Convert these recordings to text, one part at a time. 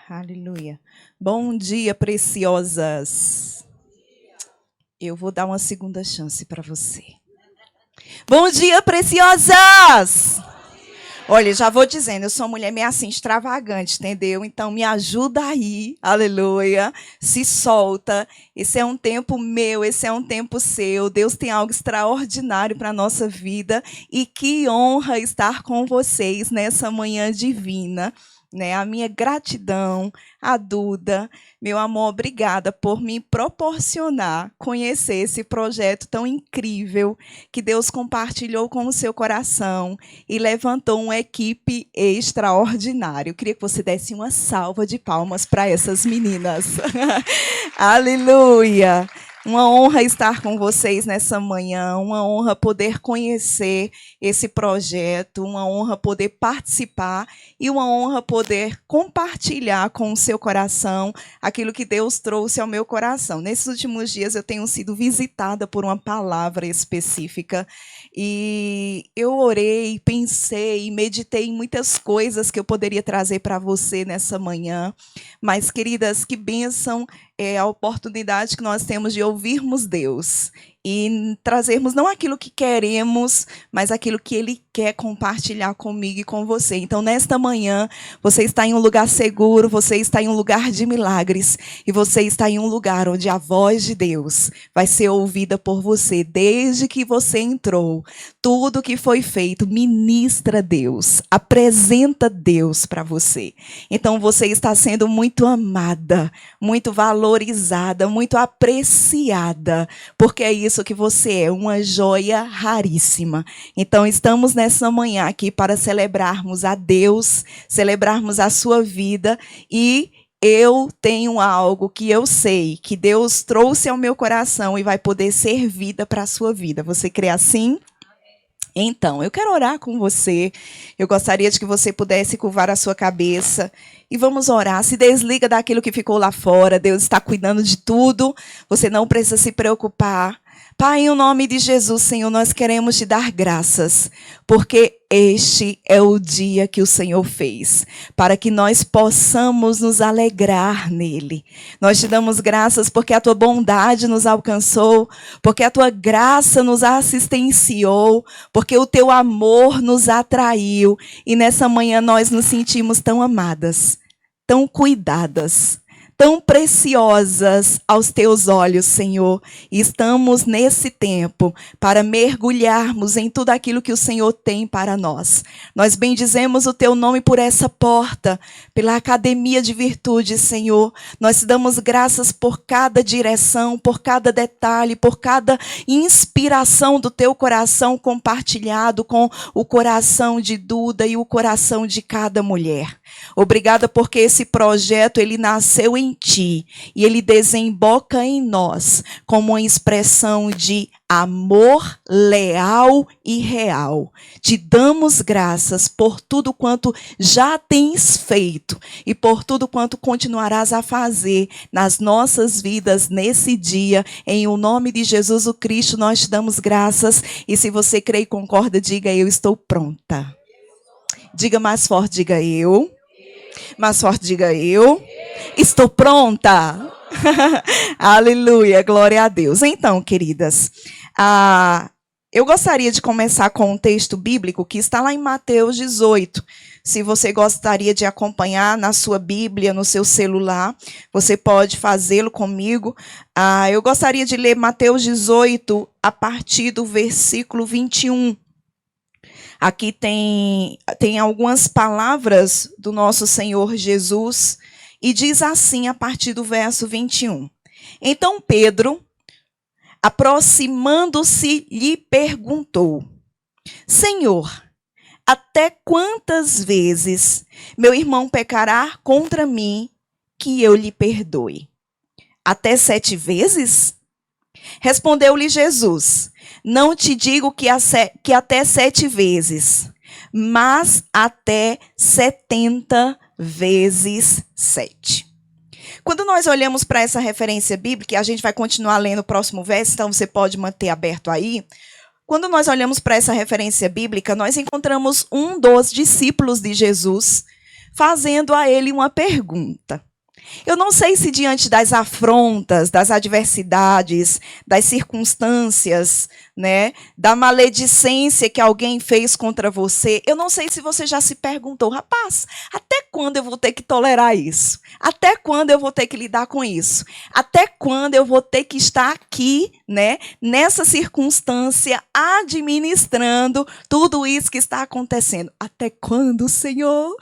Aleluia. Bom dia, preciosas. Eu vou dar uma segunda chance para você. Bom dia, preciosas! Olha, já vou dizendo, eu sou uma mulher meio assim, extravagante, entendeu? Então me ajuda aí, aleluia, se solta. Esse é um tempo meu, esse é um tempo seu. Deus tem algo extraordinário para a nossa vida e que honra estar com vocês nessa manhã divina. Né, a minha gratidão, a Duda, meu amor, obrigada por me proporcionar conhecer esse projeto tão incrível que Deus compartilhou com o seu coração e levantou uma equipe extraordinária. Eu queria que você desse uma salva de palmas para essas meninas. Aleluia! Uma honra estar com vocês nessa manhã, uma honra poder conhecer esse projeto, uma honra poder participar e uma honra poder compartilhar com o seu coração aquilo que Deus trouxe ao meu coração. Nesses últimos dias eu tenho sido visitada por uma palavra específica e eu orei, pensei e meditei em muitas coisas que eu poderia trazer para você nessa manhã. Mas, queridas, que bênção é a oportunidade que nós temos de ouvirmos Deus e trazermos não aquilo que queremos, mas aquilo que Ele quer compartilhar comigo e com você. Então, nesta manhã, você está em um lugar seguro, você está em um lugar de milagres e você está em um lugar onde a voz de Deus vai ser ouvida por você desde que você entrou. Tudo que foi feito, ministra Deus, apresenta Deus para você. Então, você está sendo muito amada, muito valorizada, muito apreciada, porque é isso que você é, uma joia raríssima. Então, estamos nessa manhã aqui para celebrarmos a Deus, celebrarmos a sua vida e eu tenho algo que eu sei que Deus trouxe ao meu coração e vai poder ser vida para a sua vida. Você crê assim? Então, eu quero orar com você. Eu gostaria de que você pudesse curvar a sua cabeça e vamos orar. Se desliga daquilo que ficou lá fora. Deus está cuidando de tudo. Você não precisa se preocupar. Pai, em nome de Jesus, Senhor, nós queremos te dar graças, porque este é o dia que o Senhor fez, para que nós possamos nos alegrar nele. Nós te damos graças porque a tua bondade nos alcançou, porque a tua graça nos assistenciou, porque o teu amor nos atraiu. E nessa manhã nós nos sentimos tão amadas, tão cuidadas, tão preciosas aos teus olhos, Senhor. E estamos nesse tempo para mergulharmos em tudo aquilo que o Senhor tem para nós. Nós bendizemos o teu nome por essa porta, pela academia de virtude, Senhor. Nós te damos graças por cada direção, por cada detalhe, por cada inspiração do teu coração compartilhado com o coração de Duda e o coração de cada mulher. Obrigada porque esse projeto ele nasceu em ti e ele desemboca em nós como uma expressão de amor leal e real. Te damos graças por tudo quanto já tens feito e por tudo quanto continuarás a fazer nas nossas vidas nesse dia. Em o nome de Jesus o Cristo nós te damos graças e se você crê e concorda, diga eu estou pronta. Diga mais forte, diga eu. Mais forte, diga eu. Estou pronta. Aleluia, glória a Deus. Então, queridas, eu gostaria de começar com um texto bíblico que está lá em Mateus 18. Se você gostaria de acompanhar na sua Bíblia, no seu celular, você pode fazê-lo comigo. Eu gostaria de ler Mateus 18 a partir do versículo 21. Aqui tem algumas palavras do nosso Senhor Jesus e diz assim a partir do verso 21. Então Pedro, aproximando-se, lhe perguntou: Senhor, até quantas vezes meu irmão pecará contra mim que eu lhe perdoe? Até 7 vezes? Respondeu-lhe Jesus: não te digo que até 7 vezes, mas até 70 vezes 7. Quando nós olhamos para essa referência bíblica, e a gente vai continuar lendo o próximo verso, então você pode manter aberto aí. Quando nós olhamos para essa referência bíblica, nós encontramos um dos discípulos de Jesus fazendo a ele uma pergunta. Eu não sei se diante das afrontas, das adversidades, das circunstâncias, né, da maledicência que alguém fez contra você, eu não sei se você já se perguntou, rapaz, até quando eu vou ter que tolerar isso? Até quando eu vou ter que lidar com isso? Até quando eu vou ter que estar aqui, né, nessa circunstância, administrando tudo isso que está acontecendo? Até quando, Senhor?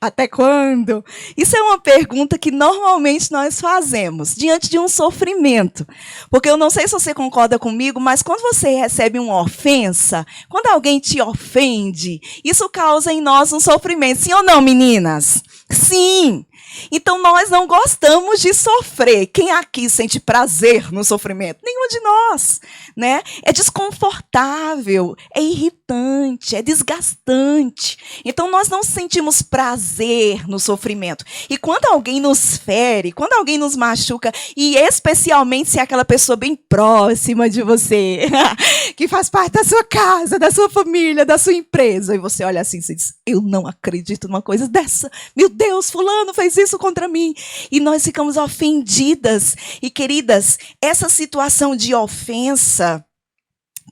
Até quando? Isso é uma pergunta que normalmente nós fazemos diante de um sofrimento. Porque eu não sei se você concorda comigo, mas quando você recebe uma ofensa, quando alguém te ofende, isso causa em nós um sofrimento. Sim ou não, meninas? Sim. Então nós não gostamos de sofrer. Quem aqui sente prazer no sofrimento? Nenhum de nós, né? É desconfortável, é irritante, é desgastante. Então nós não sentimos prazer no sofrimento. E quando alguém nos fere, quando alguém nos machuca, e especialmente se é aquela pessoa bem próxima de você, que faz parte da sua casa, da sua família, da sua empresa, e você olha assim e diz, eu não acredito numa coisa dessa. Meu Deus, fulano fez isso contra mim. E nós ficamos ofendidas. E, queridas, essa situação de ofensa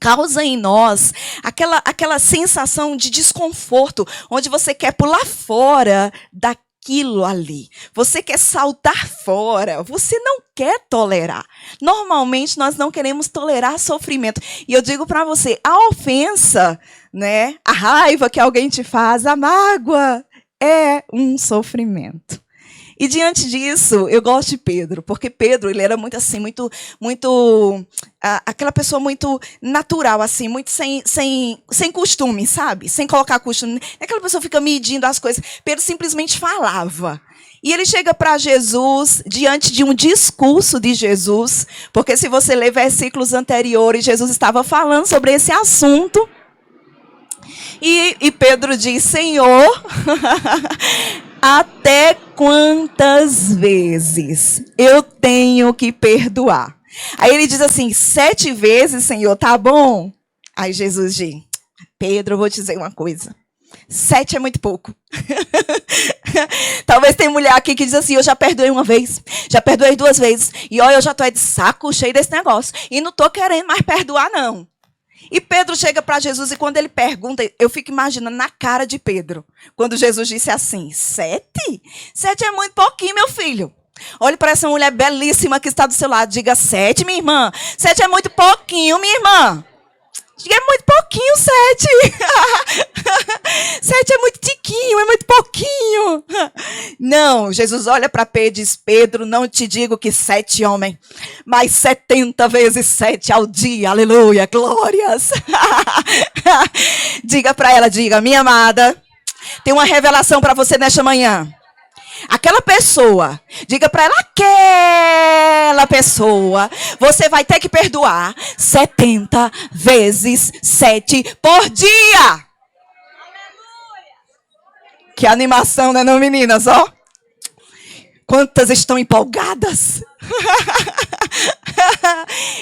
causa em nós aquela sensação de desconforto, onde você quer pular fora daquilo ali. Você quer saltar fora. Você não quer tolerar. Normalmente, nós não queremos tolerar sofrimento. E eu digo para você, a ofensa, né, a raiva que alguém te faz, a mágoa, é um sofrimento. E diante disso, eu gosto de Pedro, porque Pedro, ele era muito assim, muito aquela pessoa muito natural, assim, muito sem costume, sabe? Sem colocar costume. Aquela pessoa fica medindo as coisas. Pedro simplesmente falava. E ele chega para Jesus, diante de um discurso de Jesus, porque se você ler versículos anteriores, Jesus estava falando sobre esse assunto. E Pedro diz, Senhor, até quantas vezes eu tenho que perdoar? Aí ele diz assim, 7 vezes, Senhor, tá bom? Aí Jesus diz, Pedro, eu vou te dizer uma coisa. 7 é muito pouco. Talvez tenha mulher aqui que diz assim, eu já perdoei uma vez, já perdoei 2 vezes. E olha, eu já estou de saco cheio desse negócio. E não estou querendo mais perdoar, não. E Pedro chega para Jesus e quando ele pergunta, eu fico imaginando na cara de Pedro, quando Jesus disse assim, 7? 7 é muito pouquinho, meu filho. Olhe para essa mulher belíssima que está do seu lado, diga 7, minha irmã. 7 é muito pouquinho, minha irmã. Diga, é muito pouquinho, 7. 7 é muito tiquinho, é muito pouquinho. Não, Jesus olha para Pedro e diz, Pedro, não te digo que 7 homens, mas 70 vezes 7 ao dia, aleluia, glórias. Diga para ela, diga, minha amada, tem uma revelação para você nesta manhã. Aquela pessoa, diga para ela, aquela pessoa, você vai ter que perdoar 70 vezes 7 por dia. Aleluia. Que animação, né, não, meninas? Ó, quantas estão empolgadas?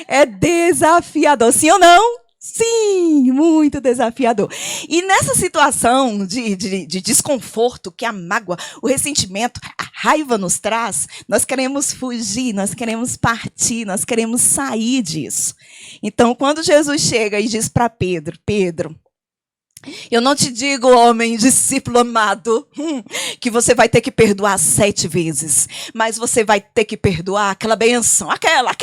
É desafiador, sim ou não? Sim, muito desafiador. E nessa situação de desconforto que a mágoa, o ressentimento, a raiva nos traz, nós queremos fugir, nós queremos partir, nós queremos sair disso. Então, quando Jesus chega e diz para Pedro, Pedro, eu não te digo, homem, discípulo amado, que você vai ter que perdoar 7 vezes. Mas você vai ter que perdoar aquela bênção, aquela,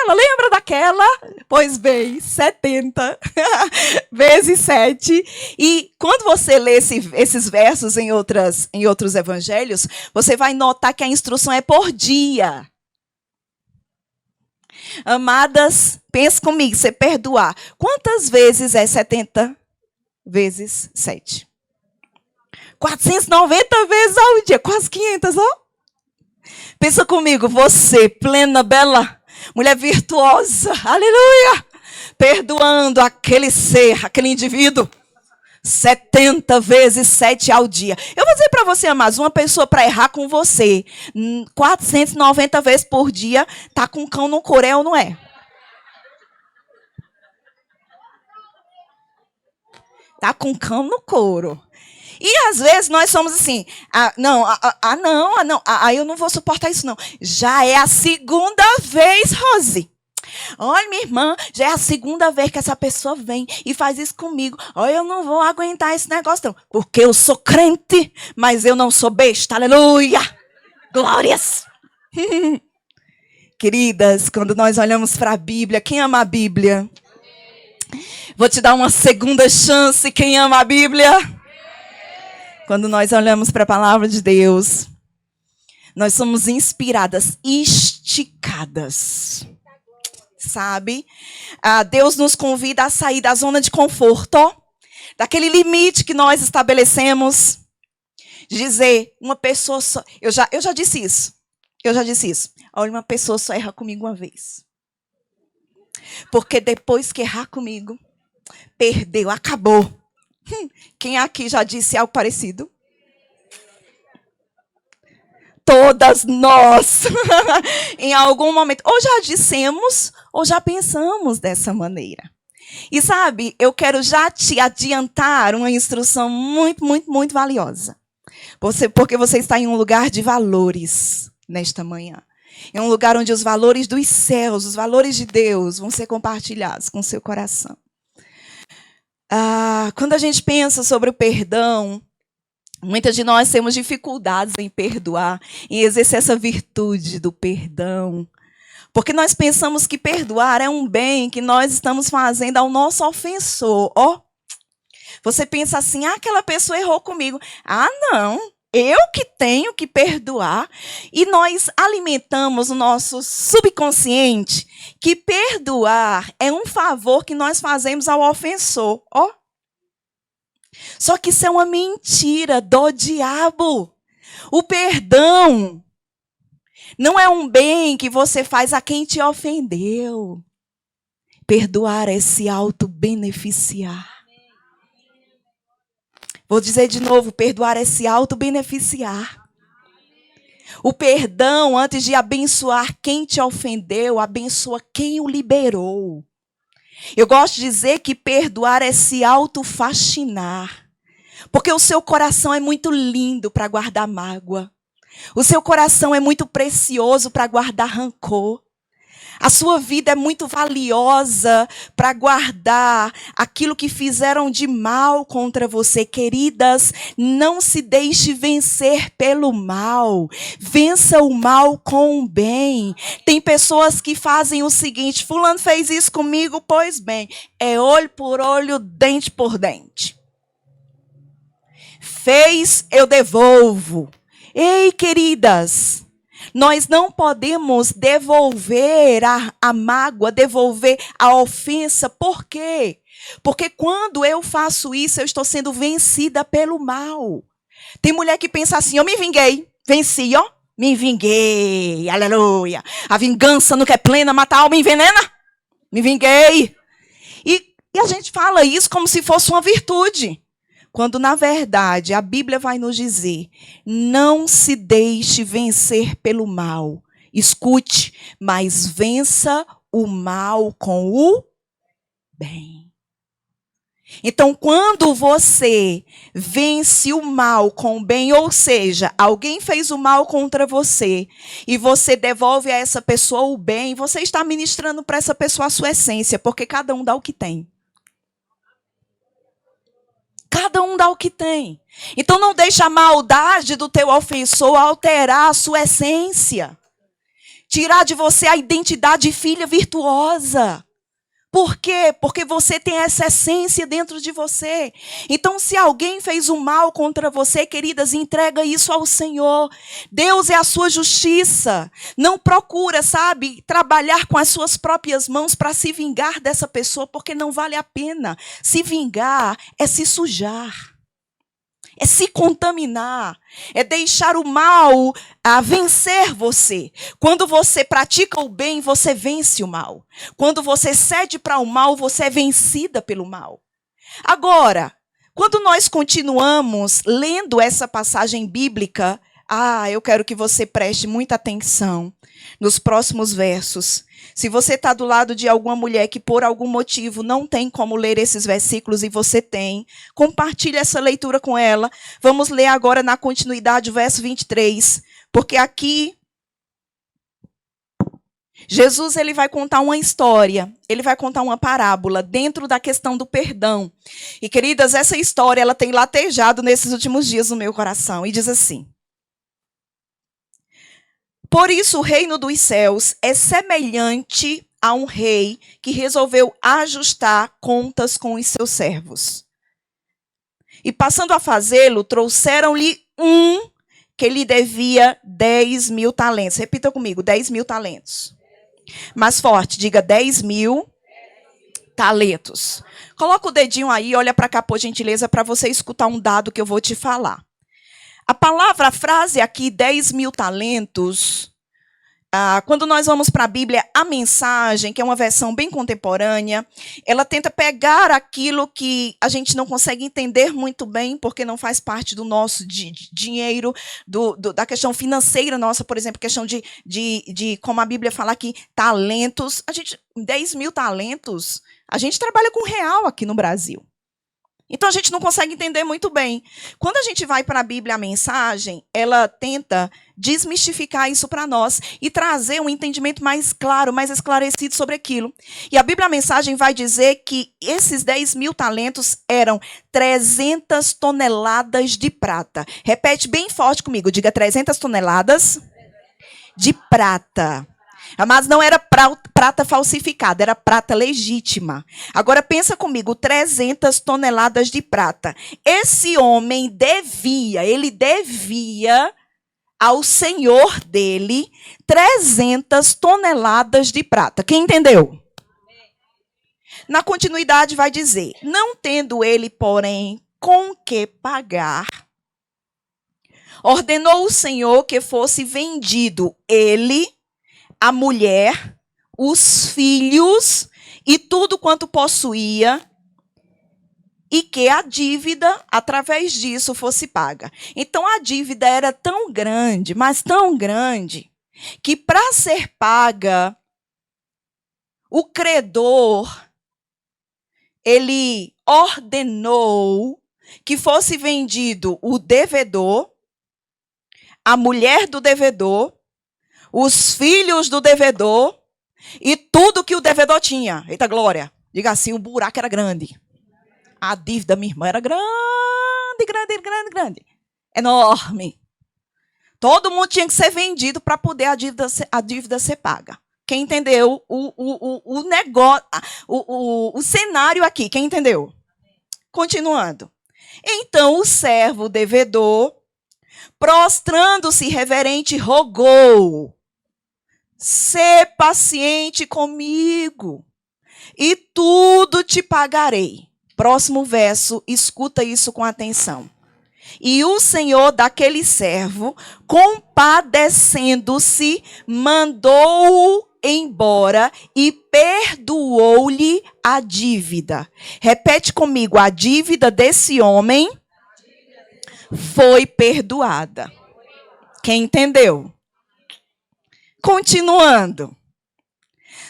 lembra daquela? Pois bem, 70 vezes 7. E quando você lê esses versos em outros evangelhos, você vai notar que a instrução é por dia. Amadas, pense comigo, você perdoar. Quantas vezes é 70? Vezes 7. 490 vezes ao dia, quase 500, ó. Pensa comigo, você, plena, bela, mulher virtuosa, aleluia, perdoando aquele ser, aquele indivíduo, 70 vezes 7 ao dia. Eu vou dizer para você, amados, uma pessoa para errar com você, 490 vezes por dia, tá com cão no corel, não é? Tá com cão no couro. E às vezes nós somos assim, eu não vou suportar isso não. Já é a segunda vez, Rose. Olha, minha irmã, já é a segunda vez que essa pessoa vem e faz isso comigo. Olha, eu não vou aguentar esse negócio não. Porque eu sou crente, mas eu não sou besta. Aleluia! Glórias! Queridas, quando nós olhamos para a Bíblia, quem ama a Bíblia? Vou te dar uma segunda chance, quem ama a Bíblia? Quando nós olhamos para a palavra de Deus, nós somos inspiradas, esticadas. Sabe? Deus nos convida a sair da zona de conforto, daquele limite que nós estabelecemos, de dizer, uma pessoa só... Eu já disse isso. Olha, uma pessoa só erra comigo uma vez. Porque depois que errar comigo, perdeu, acabou. Quem aqui já disse algo parecido? Todas nós, em algum momento, ou já dissemos, ou já pensamos dessa maneira. E sabe, eu quero já te adiantar uma instrução muito, muito, muito valiosa. Porque você está em um lugar de valores nesta manhã. É um lugar onde os valores dos céus, os valores de Deus vão ser compartilhados com o seu coração. Quando a gente pensa sobre o perdão, muitas de nós temos dificuldades em perdoar, em exercer essa virtude do perdão. Porque nós pensamos que perdoar é um bem que nós estamos fazendo ao nosso ofensor. Você pensa assim, aquela pessoa errou comigo. Não, eu que tenho que perdoar. E nós alimentamos o nosso subconsciente que perdoar é um favor que nós fazemos ao ofensor. Só que isso é uma mentira do diabo. O perdão não é um bem que você faz a quem te ofendeu. Perdoar é se auto-beneficiar. Vou dizer de novo, perdoar é se auto-beneficiar. O perdão, antes de abençoar quem te ofendeu, abençoa quem o liberou. Eu gosto de dizer que perdoar é se autofaxinar. Porque o seu coração é muito lindo para guardar mágoa. O seu coração é muito precioso para guardar rancor. A sua vida é muito valiosa para guardar aquilo que fizeram de mal contra você. Queridas, não se deixe vencer pelo mal. Vença o mal com o bem. Tem pessoas que fazem o seguinte, fulano fez isso comigo, pois bem, é olho por olho, dente por dente. Fez, eu devolvo. Ei, queridas, nós não podemos devolver a mágoa, devolver a ofensa. Por quê? Porque quando eu faço isso, eu estou sendo vencida pelo mal. Tem mulher que pensa assim, eu me vinguei, venci, me vinguei, aleluia. A vingança no que é plena, mata a alma e envenena. Me vinguei. E a gente fala isso como se fosse uma virtude. Quando, na verdade, a Bíblia vai nos dizer, não se deixe vencer pelo mal. Escute, mas vença o mal com o bem. Então, quando você vence o mal com o bem, ou seja, alguém fez o mal contra você, e você devolve a essa pessoa o bem, você está ministrando para essa pessoa a sua essência, porque cada um dá o que tem. Cada um dá o que tem. Então não deixe a maldade do teu ofensor alterar a sua essência. Tirar de você a identidade de filha virtuosa. Por quê? Porque você tem essa essência dentro de você. Então, se alguém fez o mal contra você, queridas, entrega isso ao Senhor. Deus é a sua justiça. Não procura, trabalhar com as suas próprias mãos para se vingar dessa pessoa, porque não vale a pena. Se vingar é se sujar. É se contaminar, é deixar o mal vencer você. Quando você pratica o bem, você vence o mal. Quando você cede para o mal, você é vencida pelo mal. Agora, quando nós continuamos lendo essa passagem bíblica, Eu quero que você preste muita atenção nos próximos versos. Se você está do lado de alguma mulher que por algum motivo não tem como ler esses versículos e você tem, compartilhe essa leitura com ela. Vamos ler agora na continuidade o verso 23, porque aqui Jesus ele vai contar uma história, ele vai contar uma parábola dentro da questão do perdão. E queridas, essa história ela tem latejado nesses últimos dias no meu coração e diz assim: por isso, o reino dos céus é semelhante a um rei que resolveu ajustar contas com os seus servos. E passando a fazê-lo, trouxeram-lhe um que lhe devia 10.000 talentos. Repita comigo, 10.000 talentos. Mais forte, diga 10.000 talentos. Coloca o dedinho aí, olha para cá, por gentileza, para você escutar um dado que eu vou te falar. A frase aqui, 10.000 talentos, quando nós vamos para a Bíblia, a mensagem, que é uma versão bem contemporânea, ela tenta pegar aquilo que a gente não consegue entender muito bem, porque não faz parte do nosso dinheiro, da questão financeira nossa, por exemplo, questão de como a Bíblia fala aqui, talentos. 10.000 talentos, a gente trabalha com real aqui no Brasil. Então, a gente não consegue entender muito bem. Quando a gente vai para a Bíblia, a mensagem, ela tenta desmistificar isso para nós e trazer um entendimento mais claro, mais esclarecido sobre aquilo. E a Bíblia, a mensagem, vai dizer que esses 10.000 talentos eram 300 toneladas de prata. Repete bem forte comigo, diga 300 toneladas de prata. Mas não era prata falsificada, era prata legítima. Agora pensa comigo, 300 toneladas de prata. Esse homem ele devia ao senhor dele 300 toneladas de prata. Quem entendeu? Na continuidade vai dizer, não tendo ele, porém, com que pagar, ordenou o Senhor que fosse vendido ele, a mulher, os filhos e tudo quanto possuía, e que a dívida, através disso, fosse paga. Então, a dívida era tão grande, mas tão grande, que para ser paga, o credor, ele ordenou que fosse vendido o devedor, a mulher do devedor, os filhos do devedor e tudo que o devedor tinha. Eita glória! Diga assim, o buraco era grande. A dívida, minha irmã, era grande. Enorme. Todo mundo tinha que ser vendido para poder a dívida ser paga. Quem entendeu o negócio, o cenário aqui? Quem entendeu? Continuando. Então, o servo devedor, prostrando-se reverente, rogou: sê paciente comigo, e tudo te pagarei. Próximo verso, escuta isso com atenção. E o senhor daquele servo, compadecendo-se, mandou-o embora e perdoou-lhe a dívida. Repete comigo, a dívida desse homem foi perdoada. Quem entendeu? Continuando.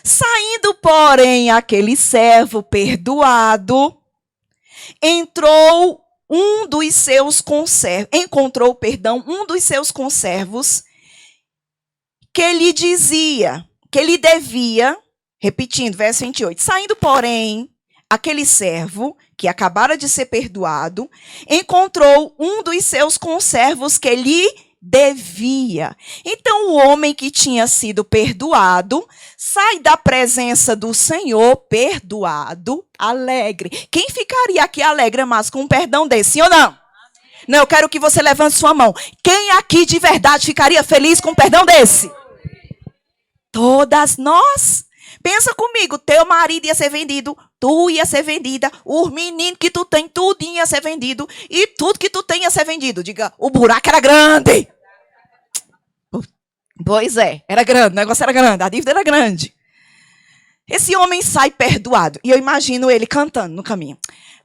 Saindo, porém, aquele servo perdoado, encontrou um dos seus conservos que lhe dizia, que lhe devia, repetindo, verso 28, saindo, porém, aquele servo que acabara de ser perdoado, encontrou um dos seus conservos que lhe devia. Então, o homem que tinha sido perdoado sai da presença do Senhor perdoado, alegre. Quem ficaria aqui alegre, mas com um perdão desse, sim ou não? Não, eu quero que você levante sua mão. Quem aqui de verdade ficaria feliz com um perdão desse? Todas nós. Pensa comigo, teu marido ia ser vendido, tu ia ser vendida, os meninos que tu tem, tudo ia ser vendido, e tudo que tu tem ia ser vendido. Diga, o buraco era grande. Pois é, era grande, o negócio era grande, a dívida era grande. Esse homem sai perdoado. E eu imagino ele cantando no caminho.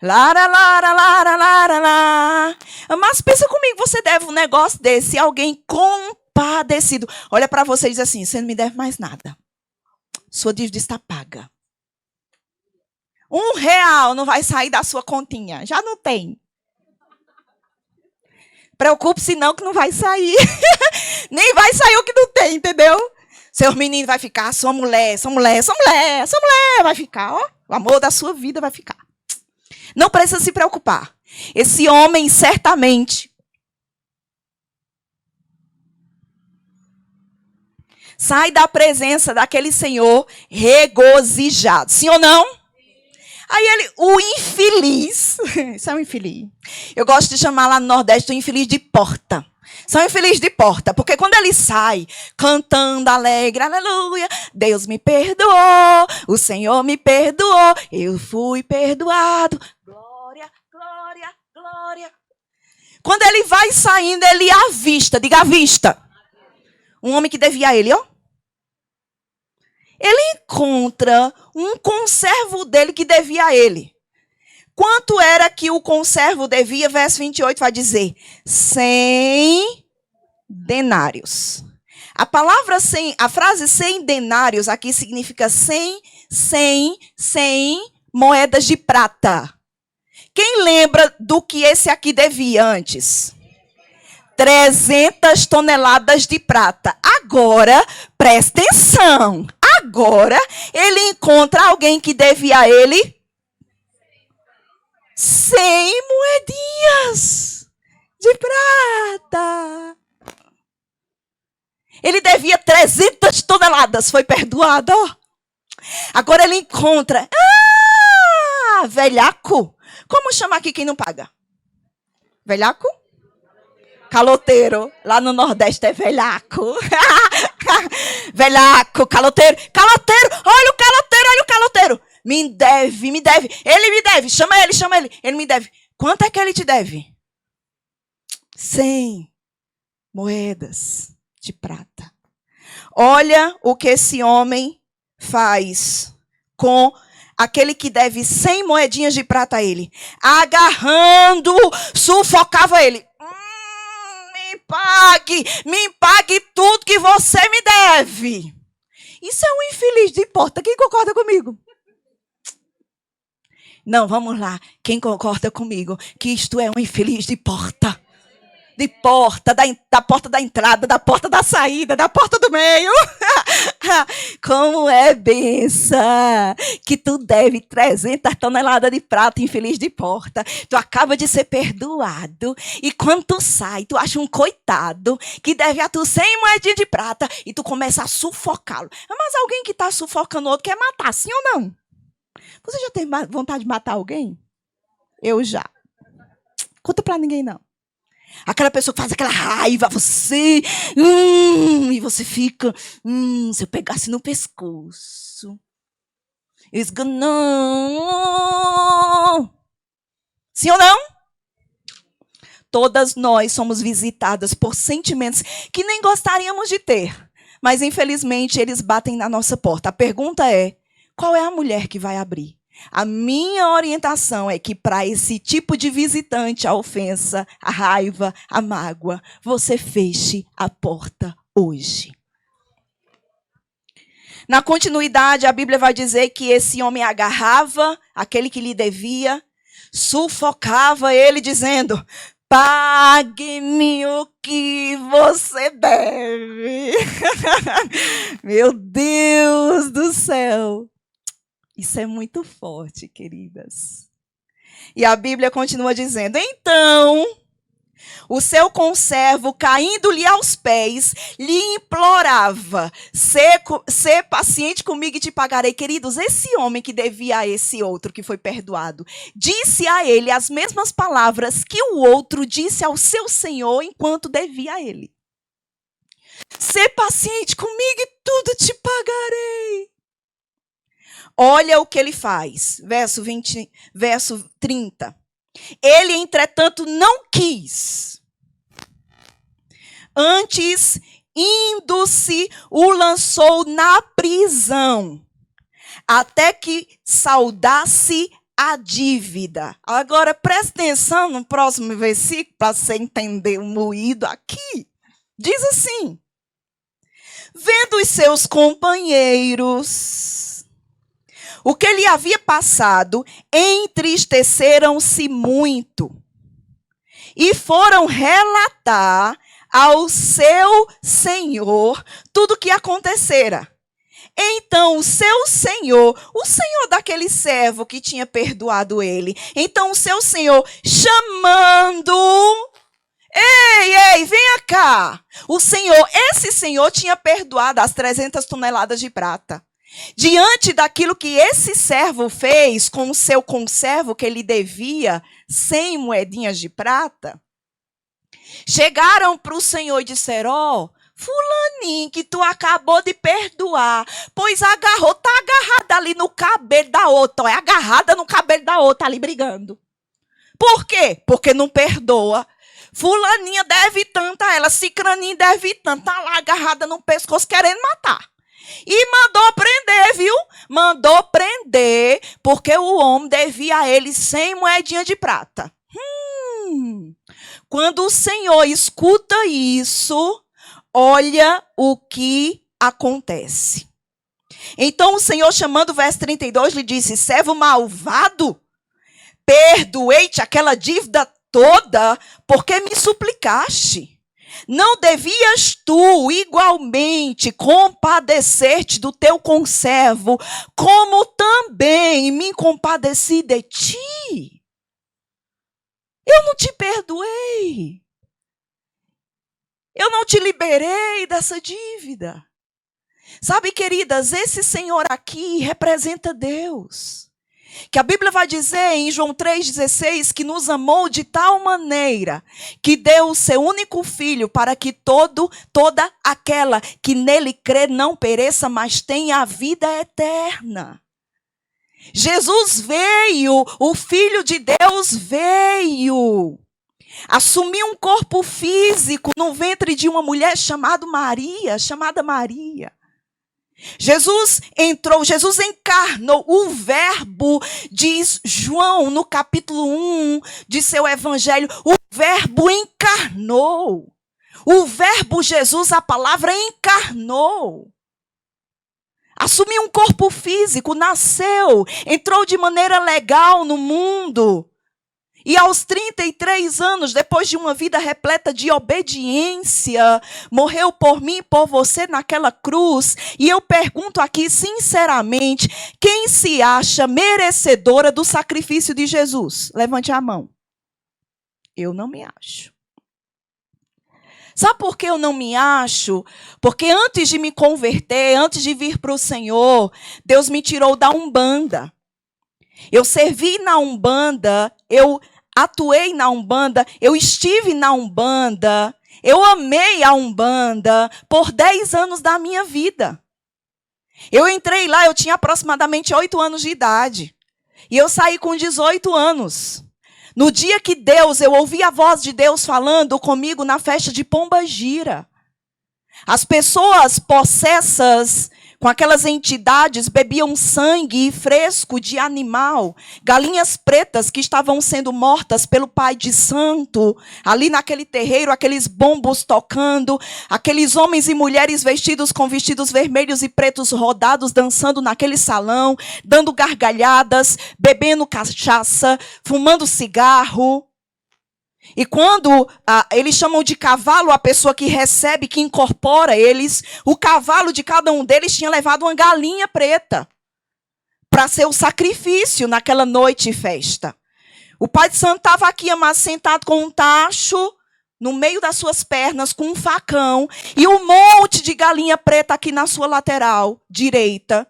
Lara, lara, lara, lara, lara. Mas pensa comigo, você deve um negócio desse, alguém compadecido olha para você e diz assim, você não me deve mais nada. Sua dívida está paga. R$1 não vai sair da sua continha. Já não tem. Preocupe-se não que não vai sair. Nem vai sair o que não tem, entendeu? Seus meninos vai ficar, sua mulher, vai ficar, ó. O amor da sua vida vai ficar. Não precisa se preocupar. Esse homem certamente sai da presença daquele Senhor regozijado. Sim ou não? Aí ele, o infeliz, isso é um infeliz. Eu gosto de chamar lá no Nordeste o infeliz de porta. São infelizes de porta, porque quando ele sai cantando alegre, aleluia, Deus me perdoou, o Senhor me perdoou, eu fui perdoado, glória, glória, glória. Quando ele vai saindo, ele avista, diga avista, um homem que devia a ele, ó. Ele encontra um conservo dele que devia a ele. Quanto era que o conservo devia? Verso 28 vai dizer, 100 denários. A frase 100 denários aqui significa 100 moedas de prata. Quem lembra do que esse aqui devia antes? 300 toneladas de prata. Agora, presta atenção. Agora, ele encontra alguém que devia a ele 100 moedinhas de prata. Ele devia 300 toneladas, foi perdoado. Agora ele encontra, velhaco. Como chama aqui quem não paga? Velhaco? Caloteiro. Lá no Nordeste é velhaco. Velhaco, caloteiro. Caloteiro, olha o caloteiro. Me deve. Ele me deve. Chama ele. Ele me deve. Quanto é que ele te deve? 100 moedas de prata. Olha o que esse homem faz com aquele que deve 100 moedinhas de prata a ele. Agarrando, sufocava ele. Me pague tudo que você me deve. Isso é um infeliz de porta. Quem concorda comigo? Não, vamos lá. Quem concorda comigo que isto é um infeliz de porta? De porta, da porta da entrada, da porta da saída, da porta do meio. Como é benção que tu deve 300 toneladas de prata, infeliz de porta. Tu acaba de ser perdoado. E quando tu sai, tu acha um coitado que deve a tu 100 moedinhas de prata e tu começa a sufocá-lo. Mas alguém que está sufocando o outro quer matar, sim ou não? Você já tem vontade de matar alguém? Eu já. Conta pra ninguém, não. Aquela pessoa que faz aquela raiva a você. E você fica... se eu pegasse no pescoço. Não. Sim ou não? Todas nós somos visitadas por sentimentos que nem gostaríamos de ter. Mas, infelizmente, eles batem na nossa porta. A pergunta é, qual é a mulher que vai abrir? A minha orientação é que para esse tipo de visitante, a ofensa, a raiva, a mágoa, você feche a porta hoje. Na continuidade, a Bíblia vai dizer que esse homem agarrava aquele que lhe devia, sufocava ele dizendo, pague-me o que você deve. Meu Deus do céu. Isso é muito forte, queridas. E a Bíblia continua dizendo, então, o seu conservo, caindo-lhe aos pés, lhe implorava, ser paciente comigo e te pagarei. Queridos, esse homem que devia a esse outro que foi perdoado, disse a ele as mesmas palavras que o outro disse ao seu senhor enquanto devia a ele. Ser paciente comigo e tudo te pagarei. Olha o que ele faz, verso 30. Ele, entretanto, não quis. Antes, indo-se, o lançou na prisão, até que saudasse a dívida. Agora, preste atenção no próximo versículo, para você entender o moído aqui. Diz assim: vendo os seus companheiros o que lhe havia passado, entristeceram-se muito e foram relatar ao seu senhor tudo o que acontecera. Então o seu senhor, o senhor daquele servo que tinha perdoado ele, então o seu senhor chamando... Ei, venha cá. Esse senhor tinha perdoado as 300 toneladas de prata. Diante daquilo que esse servo fez com o seu conservo que ele devia 100 moedinhas de prata, chegaram para o senhor e disseram: fulaninho que tu acabou de perdoar, pois tá agarrada ali no cabelo da outra, agarrada no cabelo da outra ali brigando. Por quê? Porque não perdoa. Fulaninha deve tanto a ela, cicraninha deve tanto, tá lá agarrada no pescoço querendo matar. E mandou prender, viu? Mandou prender, porque o homem devia a ele 100 moedinhas de prata. Quando o Senhor escuta isso, olha o que acontece. Então o Senhor, chamando o verso 32, lhe disse: servo malvado, perdoei-te aquela dívida toda, porque me suplicaste. Não devias tu igualmente compadecer-te do teu conservo, como também me compadeci de ti? Eu não te perdoei. Eu não te liberei dessa dívida. Sabe, queridas, esse Senhor aqui representa Deus. Que a Bíblia vai dizer em João 3,16 que nos amou de tal maneira que deu o seu único filho para que toda aquela que nele crê não pereça, mas tenha a vida eterna. Jesus veio, o Filho de Deus veio, assumiu um corpo físico no ventre de uma mulher chamada Maria. Jesus encarnou o verbo, diz João no capítulo 1 de seu evangelho, o verbo encarnou. O verbo Jesus, a palavra encarnou. Assumiu um corpo físico, nasceu, entrou de maneira legal no mundo. E aos 33 anos, depois de uma vida repleta de obediência, morreu por mim e por você naquela cruz. E eu pergunto aqui, sinceramente, quem se acha merecedora do sacrifício de Jesus? Levante a mão. Eu não me acho. Sabe por que eu não me acho? Porque antes de me converter, antes de vir para o Senhor, Deus me tirou da Umbanda. Eu servi na Umbanda, eu atuei na Umbanda, eu estive na Umbanda, eu amei a Umbanda por 10 anos da minha vida. Eu entrei lá, eu tinha aproximadamente 8 anos de idade. E eu saí com 18 anos. No dia que eu ouvi a voz de Deus falando comigo na festa de Pombagira. As pessoas possessas com aquelas entidades bebiam sangue fresco de animal, galinhas pretas que estavam sendo mortas pelo pai de santo, ali naquele terreiro, aqueles bombos tocando, aqueles homens e mulheres vestidos com vestidos vermelhos e pretos rodados, dançando naquele salão, dando gargalhadas, bebendo cachaça, fumando cigarro. E quando eles chamam de cavalo a pessoa que recebe, que incorpora eles, o cavalo de cada um deles tinha levado uma galinha preta para ser o sacrifício naquela noite de festa. O pai de santo estava aqui, sentado com um tacho no meio das suas pernas, com um facão, e um monte de galinha preta aqui na sua lateral direita.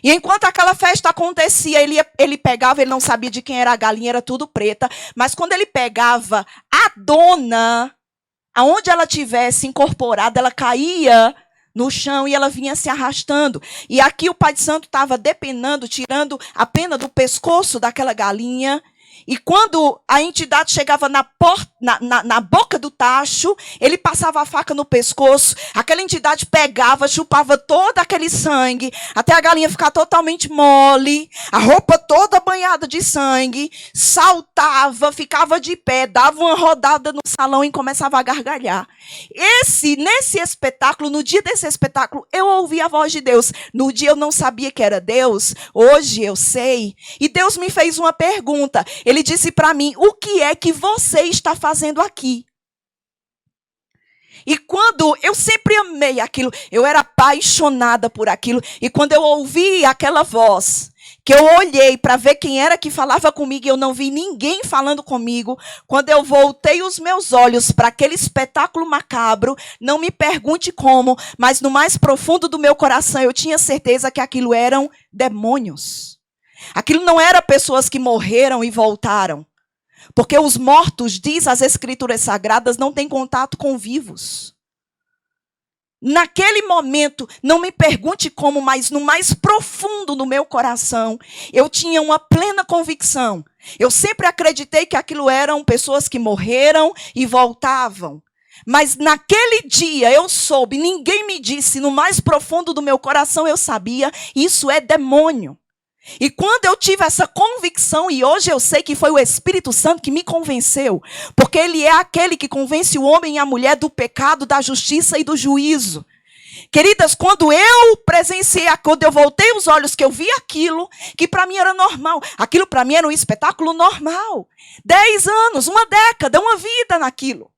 E enquanto aquela festa acontecia, ele pegava, ele não sabia de quem era a galinha, era tudo preta. Mas quando ele pegava a dona, aonde ela tivesse incorporada, ela caía no chão e ela vinha se arrastando. E aqui o pai de santo estava depenando, tirando a pena do pescoço daquela galinha. E quando a entidade chegava na porta na boca do tacho, ele passava a faca no pescoço, aquela entidade pegava, chupava todo aquele sangue, até a galinha ficar totalmente mole, a roupa toda banhada de sangue, saltava, ficava de pé, dava uma rodada no salão e começava a gargalhar. Nesse espetáculo, no dia desse espetáculo, eu ouvi a voz de Deus. No dia eu não sabia que era Deus, hoje eu sei. E Deus me fez uma pergunta. Ele disse para mim: o que é que você está fazendo aqui? E quando eu sempre amei aquilo, eu era apaixonada por aquilo. E quando eu ouvi aquela voz, que eu olhei para ver quem era que falava comigo e eu não vi ninguém falando comigo, quando eu voltei os meus olhos para aquele espetáculo macabro, não me pergunte como, mas no mais profundo do meu coração eu tinha certeza que aquilo eram demônios. Aquilo não era pessoas que morreram e voltaram. Porque os mortos, diz as Escrituras Sagradas, não têm contato com vivos. Naquele momento, não me pergunte como, mas no mais profundo do meu coração, eu tinha uma plena convicção. Eu sempre acreditei que aquilo eram pessoas que morreram e voltavam. Mas naquele dia eu soube, ninguém me disse, no mais profundo do meu coração eu sabia, isso é demônio. E quando eu tive essa convicção, e hoje eu sei que foi o Espírito Santo que me convenceu, porque ele é aquele que convence o homem e a mulher do pecado, da justiça e do juízo. Queridas, quando eu presenciei, quando eu voltei os olhos, que eu vi aquilo, que para mim era normal, aquilo para mim era um espetáculo normal. 10 anos, uma década, uma vida naquilo.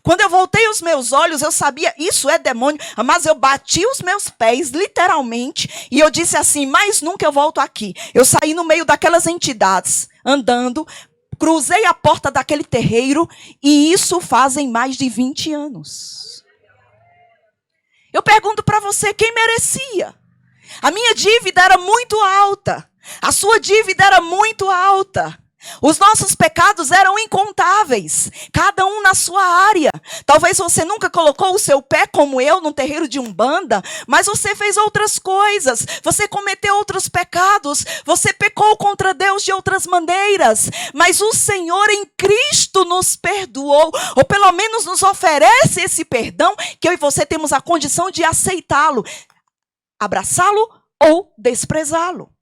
Quando eu voltei os meus olhos, eu sabia, isso é demônio, mas eu bati os meus pés, literalmente, e eu disse assim, mais nunca eu volto aqui. Eu saí no meio daquelas entidades, andando, cruzei a porta daquele terreiro, e isso fazem mais de 20 anos. Eu pergunto para você, quem merecia? A minha dívida era muito alta, a sua dívida era muito alta. Os nossos pecados eram incontáveis, cada um na sua área. Talvez você nunca colocou o seu pé, como eu, num terreiro de Umbanda, mas você fez outras coisas, você cometeu outros pecados, você pecou contra Deus de outras maneiras, mas o Senhor em Cristo nos perdoou, ou pelo menos nos oferece esse perdão, que eu e você temos a condição de aceitá-lo, abraçá-lo ou desprezá-lo.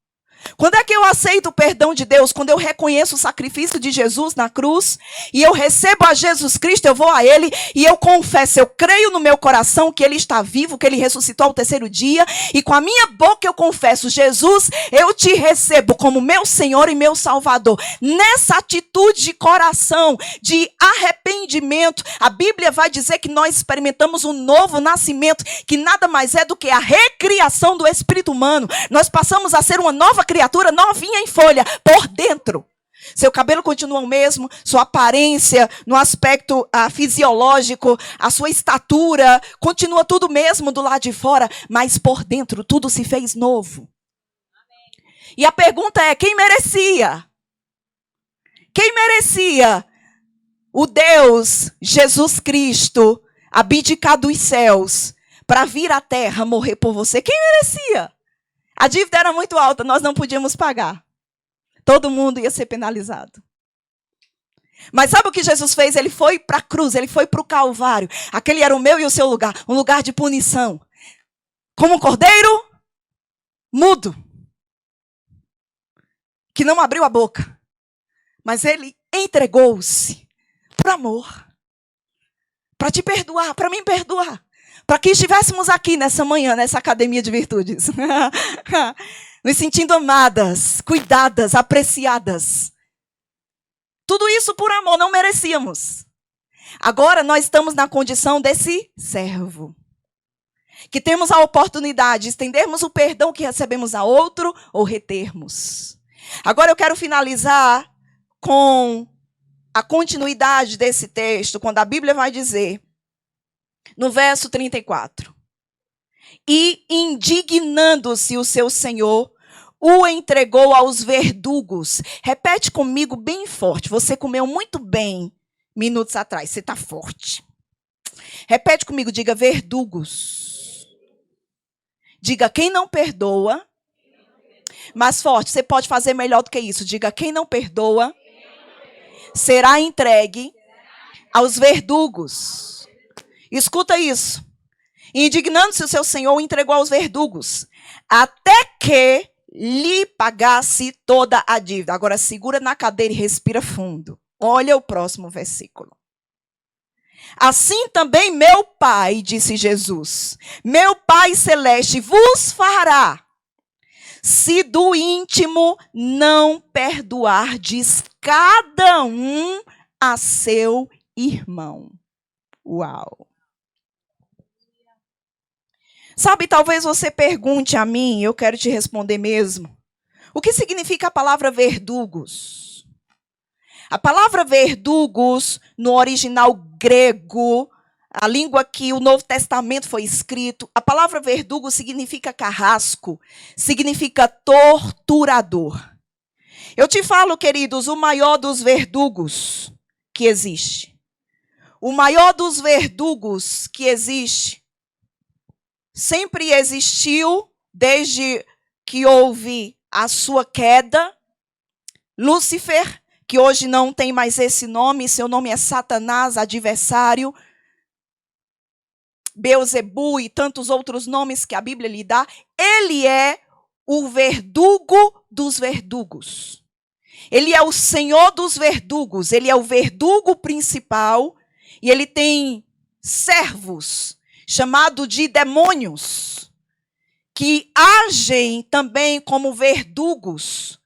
Quando é que eu aceito o perdão de Deus? Quando eu reconheço o sacrifício de Jesus na cruz e eu recebo a Jesus Cristo, eu vou a Ele e eu confesso, eu creio no meu coração que Ele está vivo, que Ele ressuscitou ao terceiro dia e com a minha boca eu confesso, Jesus, eu te recebo como meu Senhor e meu Salvador. Nessa atitude de coração, de arrependimento, a Bíblia vai dizer que nós experimentamos um novo nascimento, que nada mais é do que a recriação do espírito humano. Nós passamos a ser uma nova criatura novinha em folha, por dentro. Seu cabelo continua o mesmo, sua aparência, no aspecto fisiológico, a sua estatura, continua tudo mesmo do lado de fora, mas por dentro tudo se fez novo. E a pergunta é, quem merecia? Quem merecia o Deus, Jesus Cristo, abdicar dos céus, para vir à terra morrer por você? Quem merecia? A dívida era muito alta, nós não podíamos pagar. Todo mundo ia ser penalizado. Mas sabe o que Jesus fez? Ele foi para a cruz, ele foi para o Calvário. Aquele era o meu e o seu lugar, um lugar de punição. Como um cordeiro mudo, que não abriu a boca. Mas ele entregou-se por amor, para te perdoar, para me perdoar. Para que estivéssemos aqui nessa manhã, nessa academia de virtudes. Nos sentindo amadas, cuidadas, apreciadas. Tudo isso por amor, não merecíamos. Agora nós estamos na condição desse servo. Que temos a oportunidade de estendermos o perdão que recebemos a outro ou retermos. Agora eu quero finalizar com a continuidade desse texto, quando a Bíblia vai dizer, no verso 34. E indignando-se o seu senhor, o entregou aos verdugos. Repete comigo bem forte. Você comeu muito bem minutos atrás. Você está forte. Repete comigo, diga verdugos. Diga quem não perdoa. Mais forte, você pode fazer melhor do que isso. Diga quem não perdoa será entregue aos verdugos. Escuta isso. Indignando-se o seu senhor, o entregou aos verdugos, até que lhe pagasse toda a dívida. Agora segura na cadeira e respira fundo. Olha o próximo versículo. Assim também meu Pai, disse Jesus, meu Pai celeste vos fará, se do íntimo não perdoardes cada um a seu irmão. Uau! Sabe, talvez você pergunte a mim, eu quero te responder mesmo. O que significa a palavra verdugos? A palavra verdugos, no original grego, a língua que o Novo Testamento foi escrito, a palavra verdugo significa carrasco, significa torturador. Eu te falo, queridos, o maior dos verdugos que existe. O maior dos verdugos que existe sempre existiu desde que houve a sua queda. Lúcifer, que hoje não tem mais esse nome, seu nome é Satanás, adversário. Beelzebu e tantos outros nomes que a Bíblia lhe dá. Ele é o verdugo dos verdugos. Ele é o senhor dos verdugos. Ele é o verdugo principal. E ele tem servos, chamado de demônios, que agem também como verdugos.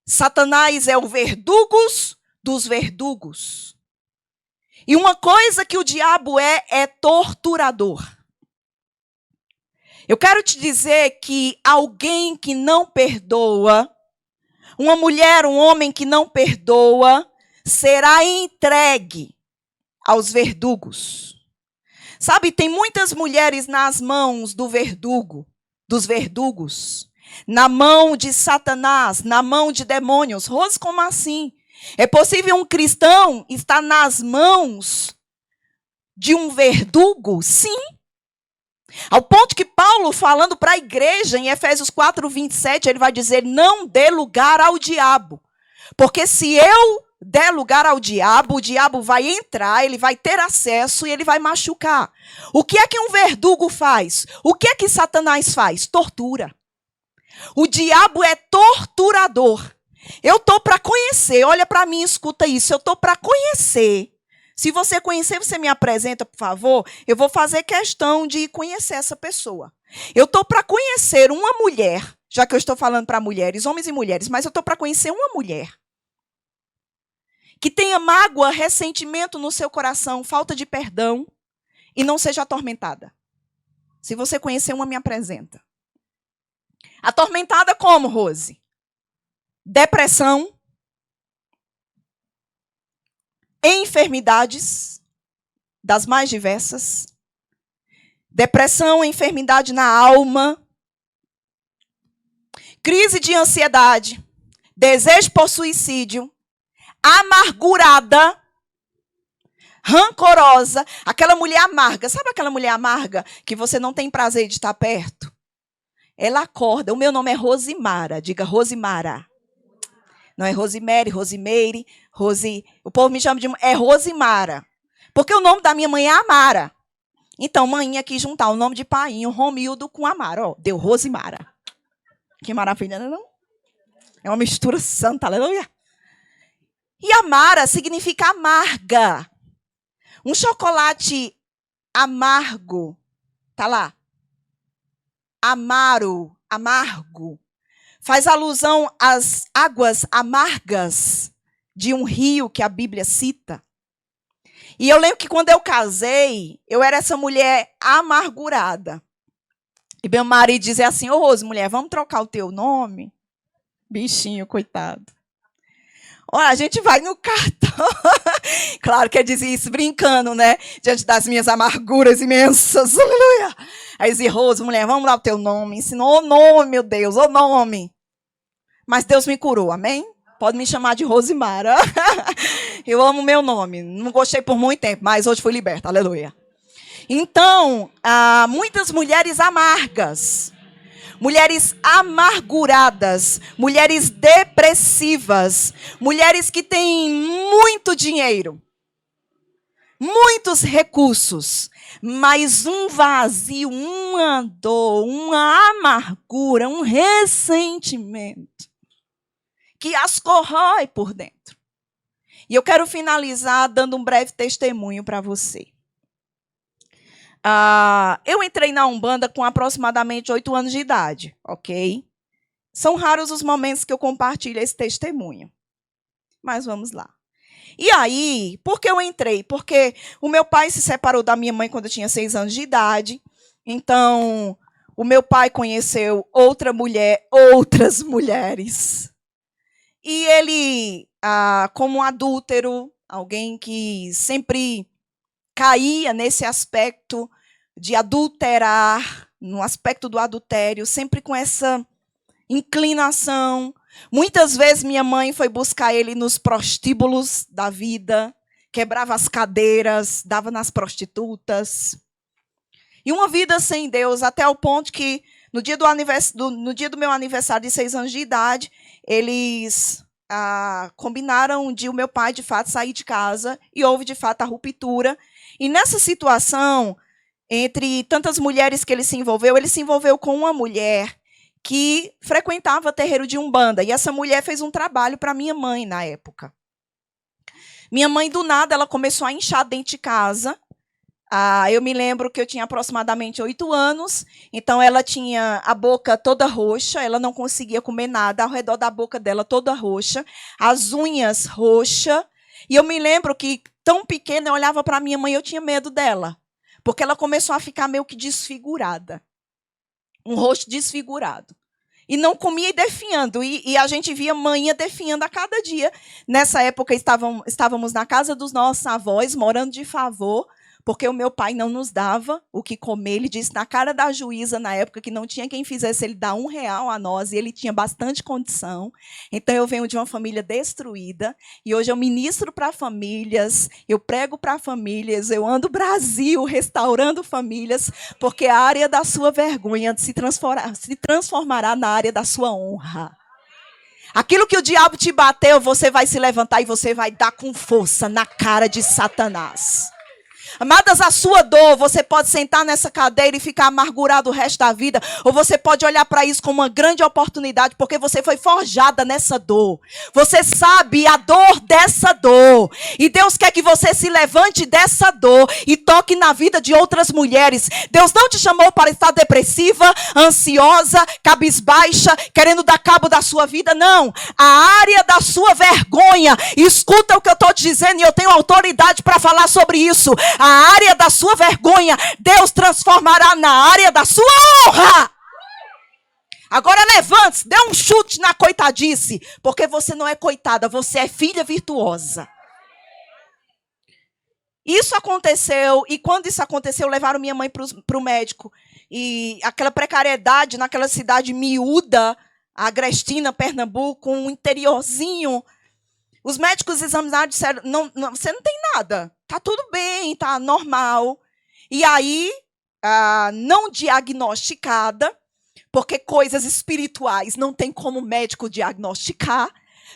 Satanás é o verdugos dos verdugos. E uma coisa que o diabo é torturador. Eu quero te dizer que alguém que não perdoa, uma mulher, um homem que não perdoa, será entregue aos verdugos. Sabe, tem muitas mulheres nas mãos do verdugo, dos verdugos, na mão de Satanás, na mão de demônios. Rose, como assim? É possível um cristão estar nas mãos de um verdugo? Sim. Ao ponto que Paulo, falando para a igreja, em Efésios 4:27, ele vai dizer, não dê lugar ao diabo. Porque se eu der lugar ao diabo, o diabo vai entrar, ele vai ter acesso e ele vai machucar. O que é que um verdugo faz? O que é que Satanás faz? Tortura. O diabo é torturador. Eu estou para conhecer, olha para mim, escuta isso, eu estou para conhecer. Se você conhecer, você me apresenta, por favor. Eu vou fazer questão de conhecer essa pessoa. Eu estou para conhecer uma mulher, já que eu estou falando para mulheres, homens e mulheres, mas eu estou para conhecer uma mulher que tenha mágoa, ressentimento no seu coração, falta de perdão e não seja atormentada. Se você conhecer uma, me apresenta. Atormentada como, Rose? Depressão, enfermidades das mais diversas, depressão, enfermidade na alma, crise de ansiedade, desejo por suicídio, amargurada, rancorosa, aquela mulher amarga. Sabe aquela mulher amarga que você não tem prazer de estar perto? Ela acorda. O meu nome é Rosimara. Diga Rosimara. Não é Rosemary, Rosemeire, Rose. O povo me chama de... É Rosimara. Porque o nome da minha mãe é Amara. Então, mãe aqui juntar o nome de painho, Romildo com Amara. Ó, deu Rosimara. Que maravilha, não? É uma mistura santa, aleluia. E Amara significa amarga. Um chocolate amargo. Tá lá. Amaro, amargo. Faz alusão às águas amargas de um rio que a Bíblia cita. E eu lembro que quando eu casei, eu era essa mulher amargurada. E meu marido dizia assim, ô Rose, mulher, vamos trocar o teu nome? Bichinho, coitado. Olha, a gente vai no cartão. Claro que eu dizia isso brincando, né? Diante das minhas amarguras imensas. Aleluia. Aí dizia, Rose, mulher, vamos lá o teu nome. Ensinou o nome, meu Deus, o nome. Mas Deus me curou, amém? Pode me chamar de Rosimara. Eu amo meu nome. Não gostei por muito tempo, mas hoje fui liberta. Aleluia. Então, muitas mulheres amargas, mulheres amarguradas, mulheres depressivas, mulheres que têm muito dinheiro, muitos recursos, mas um vazio, uma dor, uma amargura, um ressentimento que as corrói por dentro. E eu quero finalizar dando um breve testemunho para você. Eu entrei na Umbanda com aproximadamente 8 anos de idade, ok? São raros os momentos que eu compartilho esse testemunho. Mas vamos lá. E aí, por que eu entrei? Porque o meu pai se separou da minha mãe quando eu tinha 6 anos de idade. Então, o meu pai conheceu outra mulher, outras mulheres. E ele, como um adúltero, alguém que sempre caía nesse aspecto de adulterar, no aspecto do adultério, sempre com essa inclinação. Muitas vezes minha mãe foi buscar ele nos prostíbulos da vida, quebrava as cadeiras, dava nas prostitutas. E uma vida sem Deus, até o ponto que no dia do meu aniversário de 6 anos de idade, eles combinaram de o meu pai, de fato, sair de casa, e houve, de fato, a ruptura. E nessa situação, entre tantas mulheres que ele se envolveu com uma mulher que frequentava terreiro de Umbanda. E essa mulher fez um trabalho para minha mãe na época. Minha mãe, do nada, ela começou a inchar dentro de casa. Eu me lembro que eu tinha aproximadamente 8 anos, então ela tinha a boca toda roxa, ela não conseguia comer nada, ao redor da boca dela toda roxa, as unhas roxas. E eu me lembro que, tão pequena, eu olhava para minha mãe e eu tinha medo dela, porque ela começou a ficar meio que desfigurada. Um rosto desfigurado. E não comia e definhando. E a gente via mãe definhando a cada dia. Nessa época, estávamos na casa dos nossos avós, morando de favor, porque o meu pai não nos dava o que comer. Ele disse na cara da juíza, na época, que não tinha quem fizesse ele dar R$1 a nós, e ele tinha bastante condição. Então, eu venho de uma família destruída, e hoje eu ministro para famílias, eu prego para famílias, eu ando Brasil restaurando famílias, porque a área da sua vergonha se transformará na área da sua honra. Aquilo que o diabo te bateu, você vai se levantar e você vai dar com força na cara de Satanás. Amadas, a sua dor, você pode sentar nessa cadeira e ficar amargurado o resto da vida, ou você pode olhar para isso como uma grande oportunidade, porque você foi forjada nessa dor. Você sabe a dor dessa dor, e Deus quer que você se levante dessa dor e toque na vida de outras mulheres. Deus não te chamou para estar depressiva, ansiosa, cabisbaixa, querendo dar cabo da sua vida, não. A área da sua vergonha, escuta o que eu estou te dizendo, e eu tenho autoridade para falar sobre isso. A área da sua vergonha, Deus transformará na área da sua honra. Agora levante-se, dê um chute na coitadice, porque você não é coitada, você é filha virtuosa. Isso aconteceu, e quando isso aconteceu, levaram minha mãe para o médico. E aquela precariedade naquela cidade miúda, Agrestina, Pernambuco, um interiorzinho. Os médicos examinaram e disseram, não, você não tem nada, está tudo bem, está normal. E aí, não diagnosticada, porque coisas espirituais não tem como médico diagnosticar,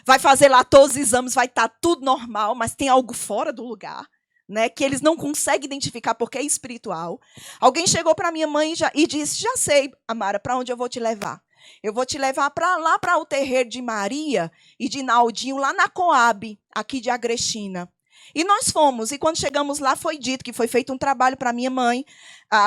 vai fazer lá todos os exames, vai estar tudo normal, mas tem algo fora do lugar, né, que eles não conseguem identificar porque é espiritual. Alguém chegou para minha mãe e disse, já sei, Amara, para onde eu vou te levar? Eu vou te levar lá para o terreiro de Maria e de Naldinho, lá na Coab, aqui de Agrestina. E nós fomos, e quando chegamos lá foi dito que foi feito um trabalho para minha mãe,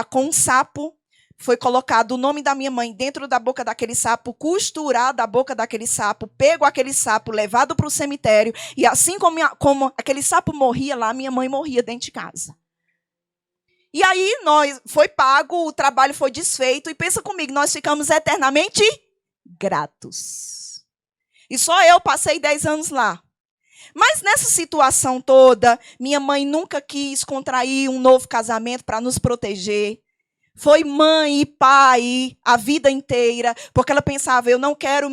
com um sapo, foi colocado o nome da minha mãe dentro da boca daquele sapo, costurado a boca daquele sapo, pego aquele sapo, levado para o cemitério, e assim como aquele sapo morria lá, minha mãe morria dentro de casa. E aí foi pago, o trabalho foi desfeito, e pensa comigo, nós ficamos eternamente gratos. E só eu passei 10 anos lá. Mas nessa situação toda, minha mãe nunca quis contrair um novo casamento para nos proteger. Foi mãe e pai a vida inteira, porque ela pensava, eu não quero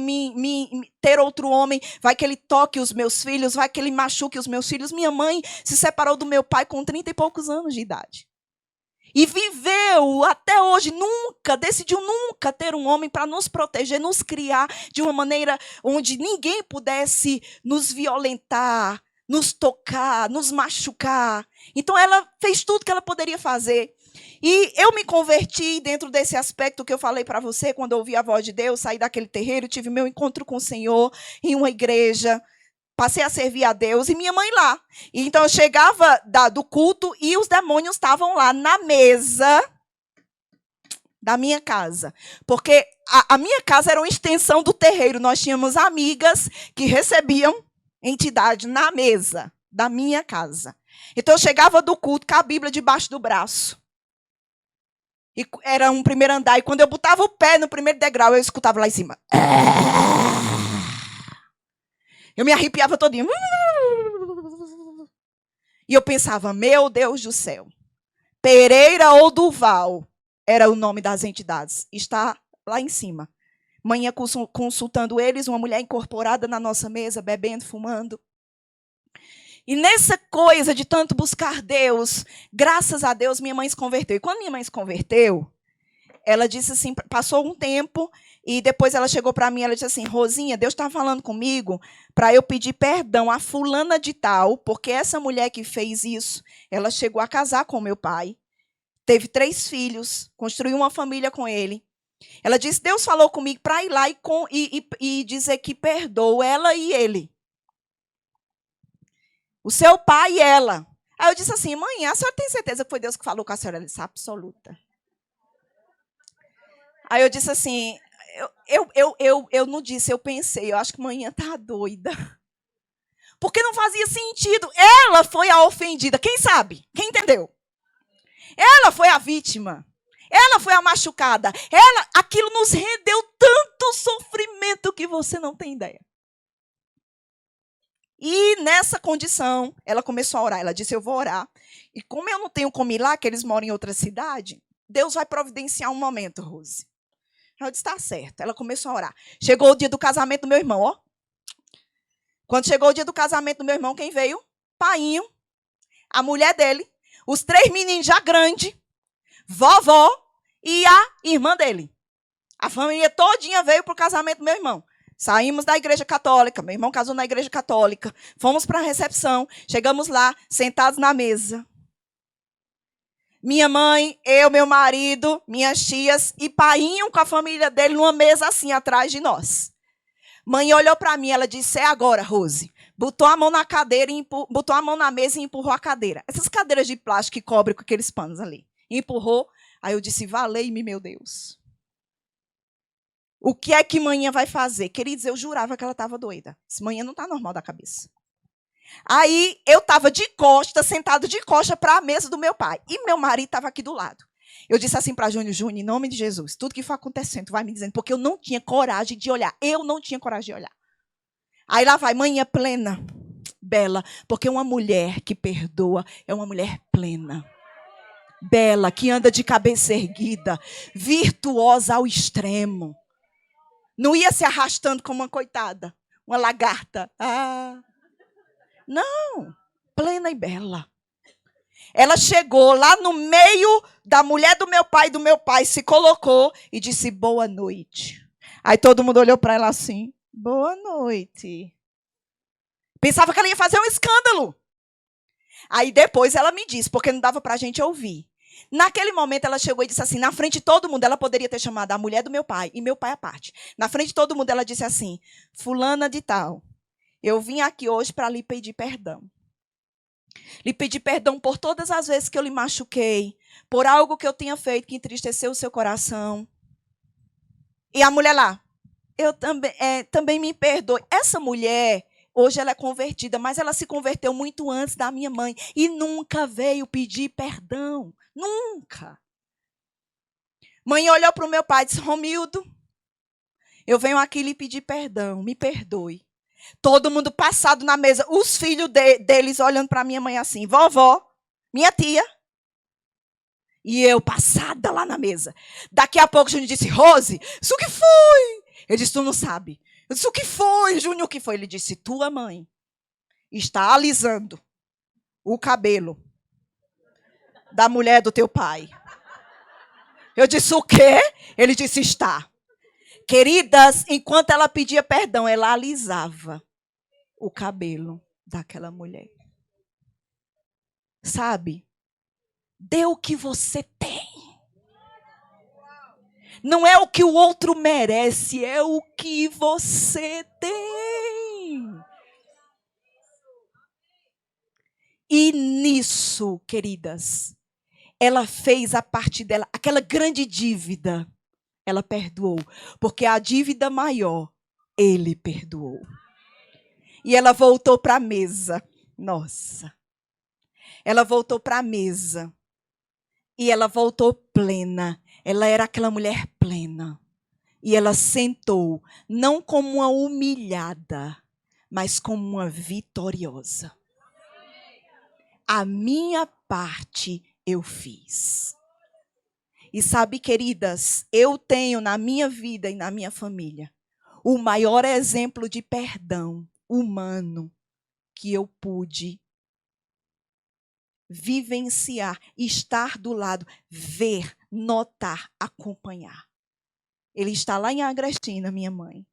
ter outro homem, vai que ele toque os meus filhos, vai que ele machuque os meus filhos. Minha mãe se separou do meu pai com 30 e poucos anos de idade. E viveu até hoje, decidiu nunca ter um homem para nos proteger, nos criar de uma maneira onde ninguém pudesse nos violentar, nos tocar, nos machucar. Então ela fez tudo que ela poderia fazer. E eu me converti dentro desse aspecto que eu falei para você, quando eu ouvi a voz de Deus, saí daquele terreiro, tive meu encontro com o Senhor em uma igreja, passei a servir a Deus e minha mãe lá. E então eu chegava do culto e os demônios estavam lá na mesa da minha casa. Porque a minha casa era uma extensão do terreiro. Nós tínhamos amigas que recebiam entidade na mesa da minha casa. Então eu chegava do culto com a Bíblia debaixo do braço. E era um primeiro andar. E quando eu botava o pé no primeiro degrau, eu escutava lá em cima. Eu me arrepiava todinho. E eu pensava, meu Deus do céu. Pereira ou Duval era o nome das entidades. Está lá em cima. Manhã consultando eles, uma mulher incorporada na nossa mesa, bebendo, fumando. E nessa coisa de tanto buscar Deus, graças a Deus, minha mãe se converteu. E quando minha mãe se converteu, ela disse assim, passou um tempo, e depois ela chegou para mim e ela disse assim, Rosinha, Deus está falando comigo para eu pedir perdão a fulana de tal, porque essa mulher que fez isso, ela chegou a casar com meu pai, teve 3 filhos, construiu uma família com ele. Ela disse, Deus falou comigo para ir lá e dizer que perdoa ela e ele. O seu pai e ela. Aí eu disse assim, mãe, a senhora tem certeza que foi Deus que falou com a senhora? Ela disse, absoluta. Aí eu disse assim, eu não disse, eu pensei, eu acho que manhã tá doida. Porque não fazia sentido. Ela foi a ofendida, quem sabe? Quem entendeu? Ela foi a vítima. Ela foi a machucada. Aquilo nos rendeu tanto sofrimento que você não tem ideia. E nessa condição, ela começou a orar. Ela disse, eu vou orar. E como eu não tenho como ir lá, que eles moram em outra cidade, Deus vai providenciar um momento, Rose. Ela disse, está certo. Ela começou a orar. Chegou o dia do casamento do meu irmão, ó. Quando chegou o dia do casamento do meu irmão, quem veio? Painho, a mulher dele, os 3 meninos já grandes, vovó e a irmã dele. A família todinha veio para o casamento do meu irmão. Saímos da igreja católica, meu irmão casou na igreja católica, fomos para a recepção, chegamos lá, sentados na mesa. Minha mãe, eu, meu marido, minhas tias e painho com a família dele numa mesa assim, atrás de nós. Mãe olhou para mim, ela disse, é agora, Rose. Botou a mão na cadeira, botou a mão na mesa e empurrou a cadeira. Essas cadeiras de plástico que cobrem com aqueles panos ali. Empurrou, aí eu disse, valei-me, meu Deus. O que é que manhã vai fazer? Queridos, eu jurava que ela estava doida. Esse manhã não está normal da cabeça. Aí eu estava de costas, sentado de costas para a mesa do meu pai. E meu marido estava aqui do lado. Eu disse assim para Júnior, em nome de Jesus, tudo que for acontecendo, tu vai me dizendo, porque eu não tinha coragem de olhar. Eu não tinha coragem de olhar. Aí lá vai, manhã plena, bela, porque uma mulher que perdoa é uma mulher plena. Bela, que anda de cabeça erguida, virtuosa ao extremo. Não ia se arrastando como uma coitada, uma lagarta. Não, plena e bela. Ela chegou lá no meio da mulher do meu pai, se colocou e disse, boa noite. Aí todo mundo olhou para ela assim, boa noite. Pensava que ela ia fazer um escândalo. Aí depois ela me disse, porque não dava para a gente ouvir. Naquele momento ela chegou e disse assim, na frente de todo mundo, ela poderia ter chamado a mulher do meu pai, e meu pai à parte. Na frente de todo mundo ela disse assim, fulana de tal, eu vim aqui hoje para lhe pedir perdão. Lhe pedir perdão por todas as vezes que eu lhe machuquei, por algo que eu tinha feito que entristeceu o seu coração. E a mulher lá, eu também me perdoe. Essa mulher, hoje ela é convertida, mas ela se converteu muito antes da minha mãe e nunca veio pedir perdão. Nunca. Mãe olhou para o meu pai e disse, Romildo, eu venho aqui lhe pedir perdão, me perdoe. Todo mundo passado na mesa, os filhos deles olhando para minha mãe assim, vovó, minha tia. E eu passada lá na mesa. Daqui a pouco o Júnior disse, Rose, isso que foi? Ele disse, tu não sabe. Eu disse, o que foi, Júnior, o que foi? Ele disse, tua mãe está alisando o cabelo da mulher do teu pai. Eu disse, o quê? Ele disse, está. Queridas, enquanto ela pedia perdão, ela alisava o cabelo daquela mulher. Sabe? Dê o que você tem. Não é o que o outro merece, é o que você tem. E nisso, queridas, ela fez a parte dela, aquela grande dívida, ela perdoou. Porque a dívida maior, ele perdoou. E ela voltou para a mesa. Nossa. Ela voltou para a mesa. E ela voltou plena. Ela era aquela mulher plena. E ela sentou, não como uma humilhada, mas como uma vitoriosa. A minha parte eu fiz. E sabe, queridas, eu tenho na minha vida e na minha família o maior exemplo de perdão humano que eu pude vivenciar, estar do lado, ver, notar, acompanhar. Ele está lá em Agrestina, minha mãe.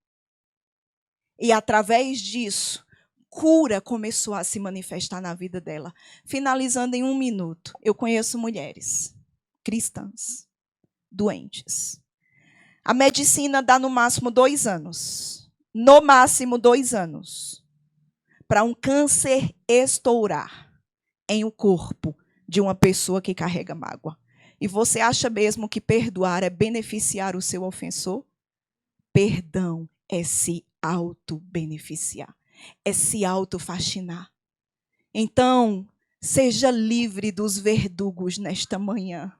E através disso, cura começou a se manifestar na vida dela. Finalizando em 1 minuto, eu conheço mulheres cristãs, doentes. A medicina dá no máximo 2 anos. No máximo 2 anos. Para um câncer estourar em um corpo de uma pessoa que carrega mágoa. E você acha mesmo que perdoar é beneficiar o seu ofensor? Perdão é se auto-beneficiar, é se auto-fascinar. Então, seja livre dos verdugos nesta manhã.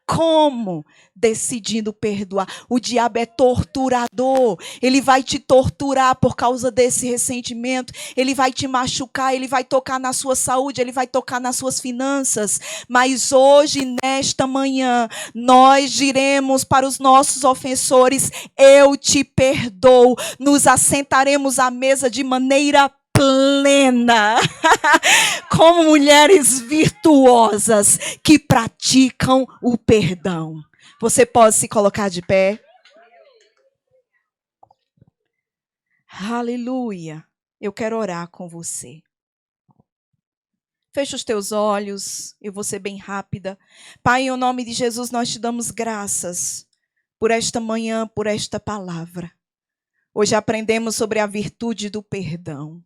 Como? Decidindo perdoar. O diabo é torturador. Ele vai te torturar por causa desse ressentimento. Ele vai te machucar. Ele vai tocar na sua saúde. Ele vai tocar nas suas finanças. Mas hoje, nesta manhã, nós diremos para os nossos ofensores: eu te perdoo. Nos assentaremos à mesa de maneira plena, como mulheres virtuosas que praticam o perdão. Você pode se colocar de pé? Aleluia. Eu quero orar com você. Fecha os teus olhos, eu vou ser bem rápida. Pai, em nome de Jesus, nós te damos graças por esta manhã, por esta palavra. Hoje aprendemos sobre a virtude do perdão.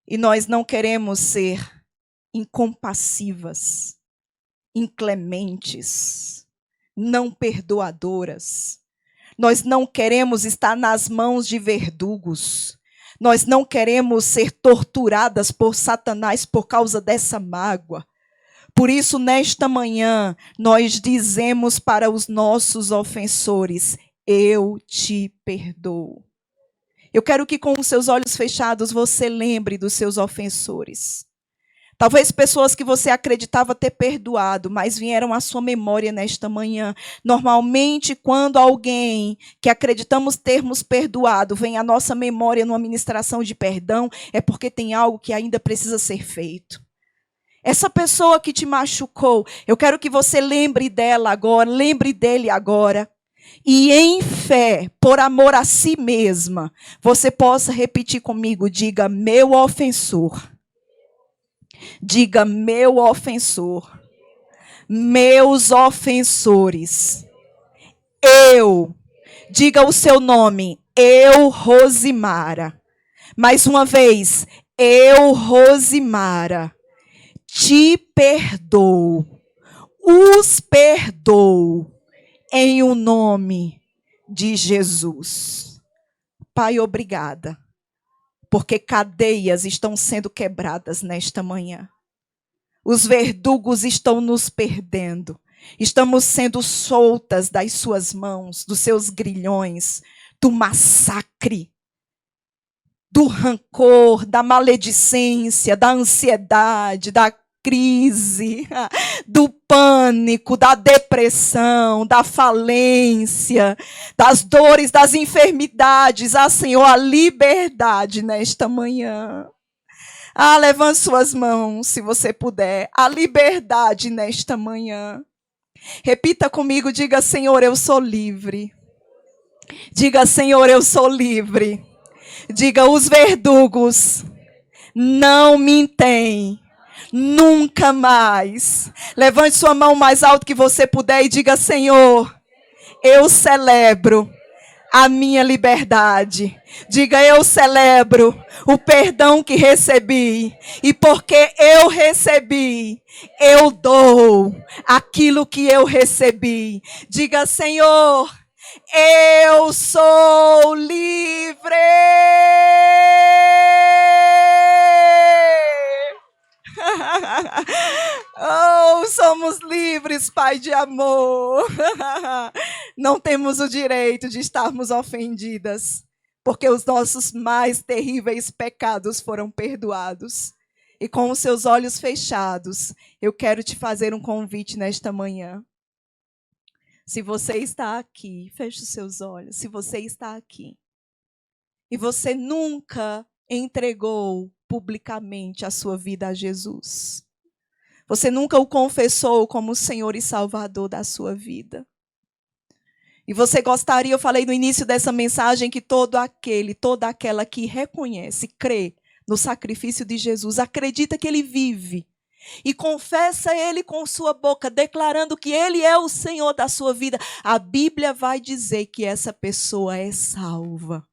E nós não queremos ser incompassivas, inclementes, não perdoadoras. Nós não queremos estar nas mãos de verdugos. Nós não queremos ser torturadas por Satanás por causa dessa mágoa. Por isso, nesta manhã, nós dizemos para os nossos ofensores: eu te perdoo. Eu quero que com os seus olhos fechados você lembre dos seus ofensores. Talvez pessoas que você acreditava ter perdoado, mas vieram à sua memória nesta manhã. Normalmente, quando alguém que acreditamos termos perdoado vem à nossa memória numa ministração de perdão, é porque tem algo que ainda precisa ser feito. Essa pessoa que te machucou, eu quero que você lembre dela agora, lembre dele agora. E em fé, por amor a si mesma, você possa repetir comigo: diga, meu ofensor. Diga, meu ofensor. Meus ofensores. Eu. Diga o seu nome. Eu, Rosimara. Mais uma vez. Eu, Rosimara. Te perdoo. Os perdoo. Em o nome de Jesus. Pai, obrigada. Porque cadeias estão sendo quebradas nesta manhã. Os verdugos estão nos perdendo. Estamos sendo soltas das suas mãos, dos seus grilhões, do massacre, do rancor, da maledicência, da ansiedade, da crise, do pânico, da depressão, da falência, das dores, das enfermidades. Senhor, a liberdade nesta manhã. Levante suas mãos, se você puder. A liberdade nesta manhã. Repita comigo, diga: Senhor, eu sou livre. Diga: Senhor, eu sou livre. Diga: os verdugos não me têm nunca mais. Levante sua mão mais alto que você puder e diga: Senhor, eu celebro a minha liberdade. Diga: eu celebro o perdão que recebi. E porque eu recebi, eu dou aquilo que eu recebi. Diga: Senhor, eu sou livre. Oh, somos livres, Pai de amor. Não temos o direito de estarmos ofendidas, porque os nossos mais terríveis pecados foram perdoados. E com os seus olhos fechados, eu quero te fazer um convite nesta manhã. Se você está aqui, feche os seus olhos. Se você está aqui e você nunca entregou publicamente a sua vida a Jesus, você nunca o confessou como Senhor e Salvador da sua vida, e você gostaria, eu falei no início dessa mensagem, que todo aquele, toda aquela que reconhece, crê no sacrifício de Jesus, acredita que Ele vive, e confessa Ele com sua boca, declarando que Ele é o Senhor da sua vida, a Bíblia vai dizer que essa pessoa é salva.